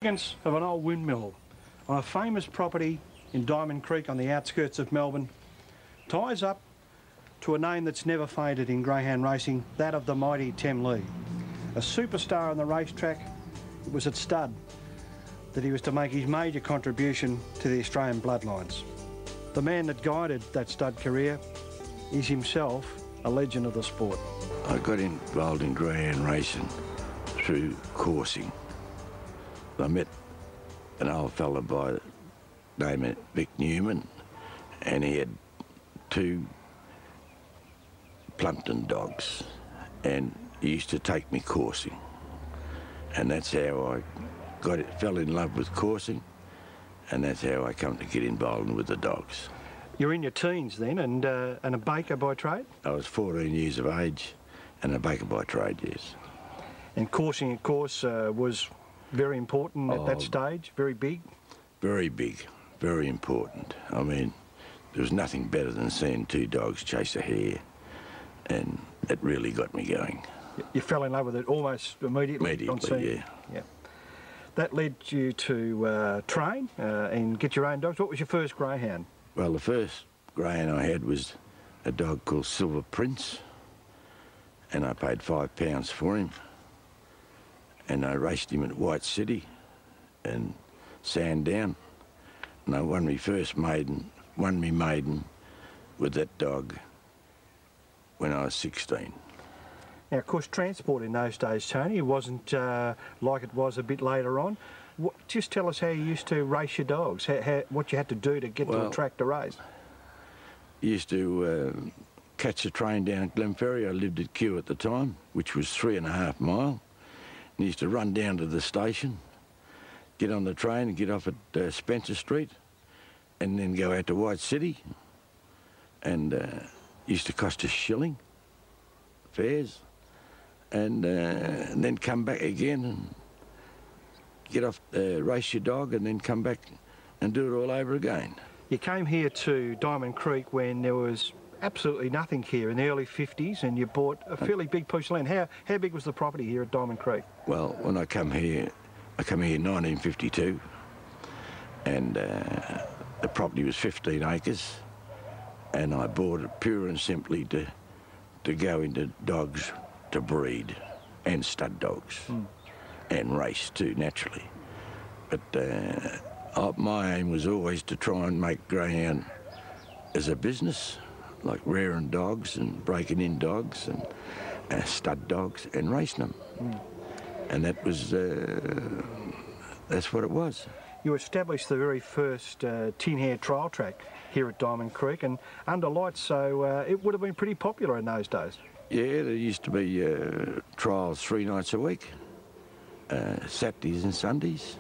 Of an old windmill on a famous property in Diamond Creek on the outskirts of Melbourne ties up to a name that's never faded in greyhound racing, that of the mighty Temlee. A superstar on the racetrack, it was at stud that he was to make his major contribution to the Australian bloodlines. The man that guided that stud career is himself a legend of the sport. I got involved in greyhound racing through coursing. I met an old fella by the name of Vic Newman, and he had 2 Plumpton dogs, and he used to take me coursing, and that's how I fell in love with coursing, and that's how I come to get involved with the dogs. You're in your teens then, and a baker by trade? I was 14 years of age, and a baker by trade, yes. And coursing, of course, was very important at that stage, very big? Very big, very important. I mean, there was nothing better than seeing 2 dogs chase a hare, and it really got me going. You fell in love with it almost immediately? Immediately, yeah. That led you to train and get your own dogs. What was your first greyhound? Well, the first greyhound I had was a dog called Silver Prince, and I paid £5 for him. And I raced him at White City and Sandown, and I won me maiden with that dog when I was 16. Now, of course, transport in those days, Tony, wasn't like it was a bit later on. Just tell us how you used to race your dogs, what you had to do to get to a track to race. You used to catch a train down at Glenferrie. I lived at Kew at the time, which was 3.5 miles. And used to run down to the station, get on the train and get off at Spencer Street, and then go out to White City, and used to cost a shilling, fares, and then come back again and get off, race your dog, and then come back and do it all over again. You came here to Diamond Creek when there was absolutely nothing here in the early 50s, and you bought a fairly big piece of land. How big was the property here at Diamond Creek? Well, when I come here in 1952, and the property was 15 acres, and I bought it pure and simply to go into dogs to breed, and stud dogs, and race too, naturally. But my aim was always to try and make greyhound as a business, like rearing dogs and breaking in dogs and stud dogs and racing them. And that was, that's what it was. You established the very first tin hare trial track here at Diamond Creek, and under lights, so it would have been pretty popular in those days. Yeah, there used to be trials 3 nights a week, Saturdays and Sundays,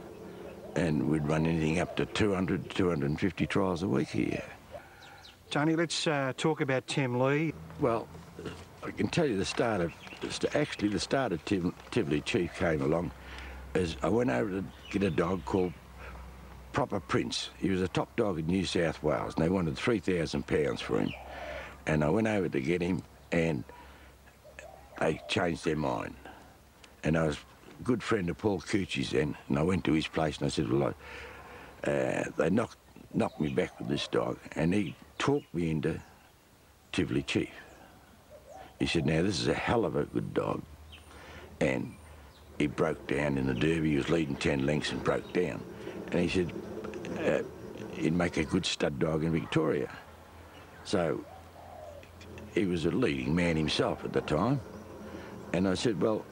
and we'd run anything up to 200, 250 trials a week here. Tony, let's talk about Temlee. Well, I can tell you the start of Temlee Chief came along as I went over to get a dog called Proper Prince. He was a top dog in New South Wales, and they wanted £3,000 for him. And I went over to get him, and they changed their mind. And I was a good friend of Paul Coochie's then, and I went to his place and I said, well, they knocked me back with this dog, and he talked me into Temlee Chief. He said, now this is a hell of a good dog. And he broke down in the Derby. He was leading 10 lengths and broke down. And he said, he'd make a good stud dog in Victoria. So he was a leading man himself at the time. And I said, well,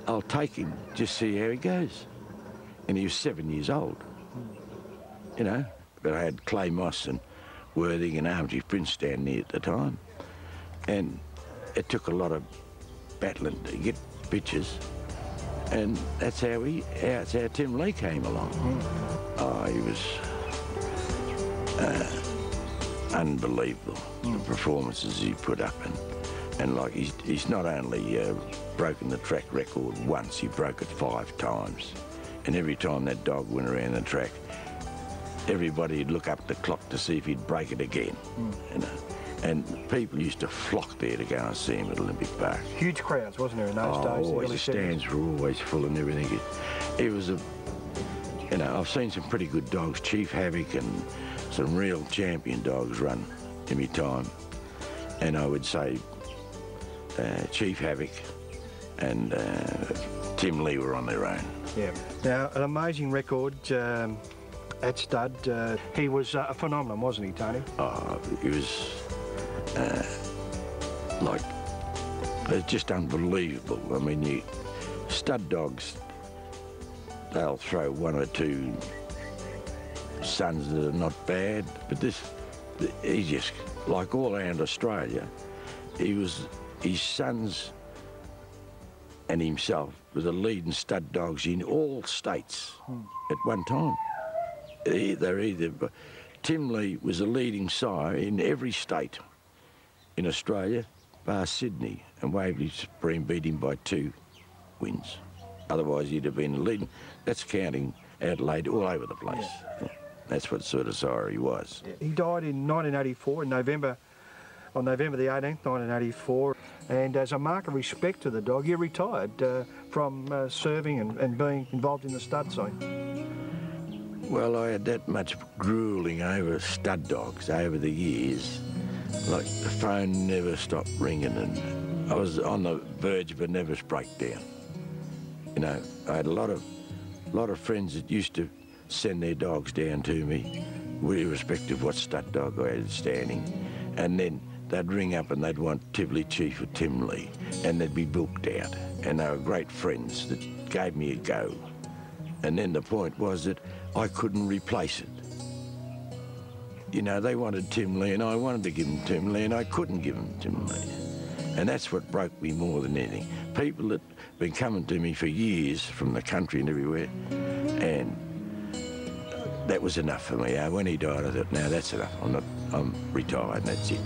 I'll take him, just see how he goes. And he was 7 years old, you know. But I had Clay Moss and Worthing and Armsy Prince down there at the time. And it took a lot of battling to get bitches. And that's how Temlee came along. Oh, he was unbelievable, the performances he put up. And like, he's not only broken the track record once, he broke it 5 times. And every time that dog went around the track, everybody would look up the clock to see if he'd break it again, you know. And people used to flock there to go and see him at Olympic Park. Huge crowds, wasn't there, in those days? Always, the stands were always full and everything. It was a, you know, I've seen some pretty good dogs, Chief Havoc and some real champion dogs run in my time. And I would say Chief Havoc and Temlee were on their own. Yeah. Now, an amazing record at stud. He was a phenomenon, wasn't he, Tony? Oh, he was it's just unbelievable. I mean, stud dogs, they'll throw one or two sons that are not bad, but he just, like all around Australia, his sons and himself were the leading stud dogs in all states at one time. Temlee was a leading sire in every state in Australia, bar Sydney, and Waverley Supreme beat him by 2 wins. Otherwise, he'd have been leading. That's counting Adelaide all over the place. Yeah. That's what sort of sire he was. He died in 1984, on November the 18th, 1984. And as a mark of respect to the dog, he retired from serving and being involved in the stud scene. Well, I had that much grueling over stud dogs over the years. Like, the phone never stopped ringing, and I was on the verge of a nervous breakdown. You know, I had a lot of friends that used to send their dogs down to me, irrespective of what stud dog I had standing, and then they'd ring up and they'd want Tivoli Chief or Temlee, and they'd be booked out, and they were great friends that gave me a go. And then the point was that I couldn't replace it. You know, they wanted Temlee and I wanted to give them Temlee and I couldn't give them Temlee. And that's what broke me more than anything. People that have been coming to me for years from the country and everywhere, and that was enough for me. When he died, I thought, no, that's enough. I'm retired and that's it.